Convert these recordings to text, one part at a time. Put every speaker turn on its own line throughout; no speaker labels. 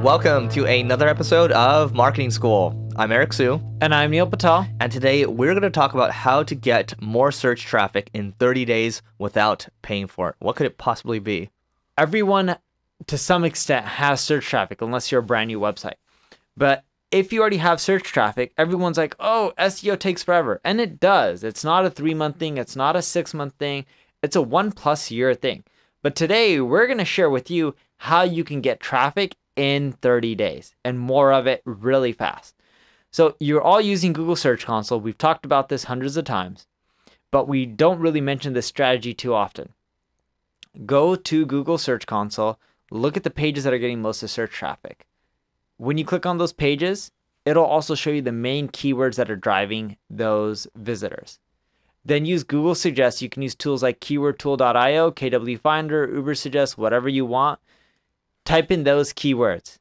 Welcome to another episode of Marketing School. I'm Eric Su.
And I'm Neil Patel.
And today we're going to talk about how to get more search traffic in 30 days without paying for it. What could it possibly be?
Everyone, to some extent, has search traffic, unless you're a brand new website. But if you already have search traffic, everyone's like, oh, SEO takes forever. And it does. It's not a 3-month thing. It's not a 6-month thing. It's a 1+ year thing. But today we're going to share with you how you can get traffic in 30 days and more of it really fast. So you're all using Google Search Console. We've talked about this hundreds of times, but we don't really mention this strategy too often. Go to Google Search Console, look at the pages that are getting most of search traffic. When you click on those pages, it'll also show you the main keywords that are driving those visitors. Then use UberSuggest. You can use tools like keywordtool.io, KW Finder, UberSuggest, whatever you want. Type in those keywords.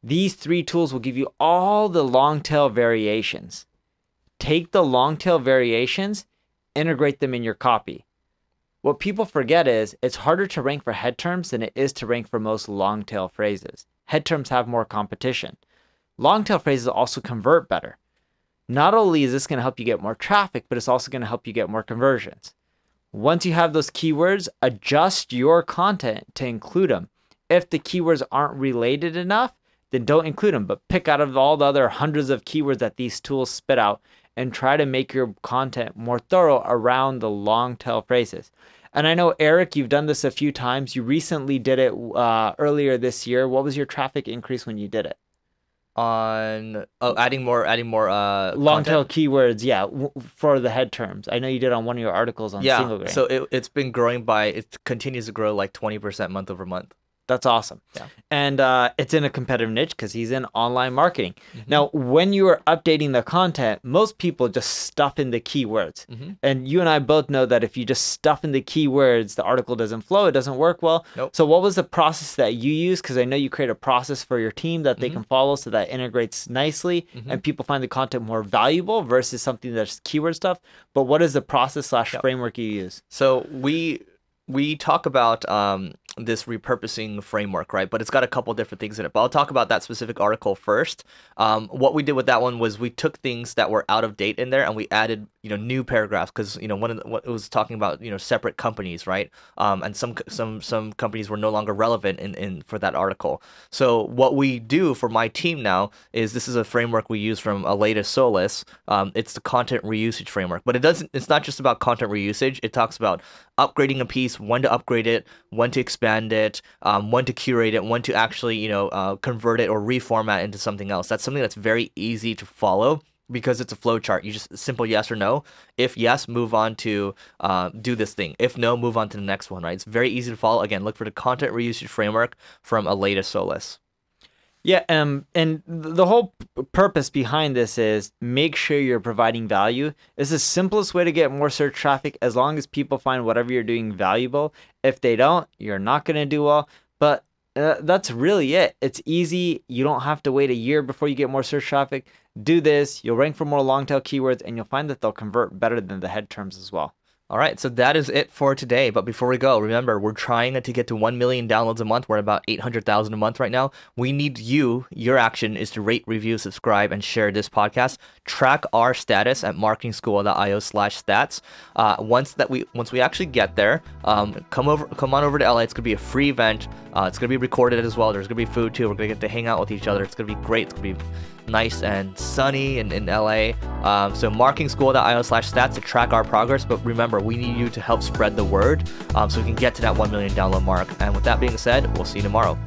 These 3 tools will give you all the long tail variations. Take the long tail variations, integrate them in your copy. What people forget is it's harder to rank for head terms than it is to rank for most long tail phrases. Head terms have more competition. Long tail phrases also convert better. Not only is this going to help you get more traffic, but it's also going to help you get more conversions. Once you have those keywords, adjust your content to include them. If the keywords aren't related enough, then don't include them, but pick out of all the other hundreds of keywords that these tools spit out and try to make your content more thorough around the long tail phrases. And I know, Eric, you've done this a few times. You recently did it earlier this year. What was your traffic increase when you did it?
Adding more
long tail keywords, yeah, for the head terms. I know you did on one of your articles on single grain.
So it's been growing it continues to grow like 20% month over month.
That's awesome.
Yeah.
And it's in a competitive niche because he's in online marketing. Now, when you are updating the content, most people just stuff in the keywords. And you and I both know that if you just stuff in the keywords, the article doesn't flow, it doesn't work well.
Nope.
So what was the process that you use? Because I know you create a process for your team that they can follow so that integrates nicely and people find the content more valuable versus something that's keyword stuff. But what is the process / framework you use?
So we talk about this repurposing framework, right? But it's got a couple different things in it. But I'll talk about that specific article first. What we did with that one was we took things that were out of date in there and we added, new paragraphs because, what it was talking about, separate companies, right? And some companies were no longer relevant in for that article. So what we do for my team now is this is a framework we use from Aleta Solis. It's the content reusage framework, but it's not just about content reusage. It talks about upgrading a piece, when to upgrade it, when to expand it, when to curate it, when to actually, convert it or reformat into something else. That's something that's very easy to follow because it's a flow chart. You just simple yes or no. If yes, move on to do this thing. If no, move on to the next one, right? It's very easy to follow. Again, look for the content reusage framework from Aleta Solis.
Yeah, and the whole purpose behind this is make sure you're providing value. It's the simplest way to get more search traffic as long as people find whatever you're doing valuable. If they don't, you're not going to do well. But that's really it. It's easy. You don't have to wait a year before you get more search traffic. Do this. You'll rank for more long tail keywords, and you'll find that they'll convert better than the head terms as well.
All right, so that is it for today. But before we go, remember, we're trying to get to 1 million downloads a month. We're at about 800,000 a month right now. We need you. Your action is to rate, review, subscribe, and share this podcast. Track our status at marketingschool.io/stats. Once we actually get there, come on over to LA. It's gonna be a free event. It's gonna be recorded as well. There's gonna be food too. We're gonna get to hang out with each other. It's gonna be great. It's gonna be nice and sunny in LA. So marketingschool.io/stats to track our progress. But remember, we need you to help spread the word so we can get to that 1 million download mark. And with that being said, we'll see you tomorrow.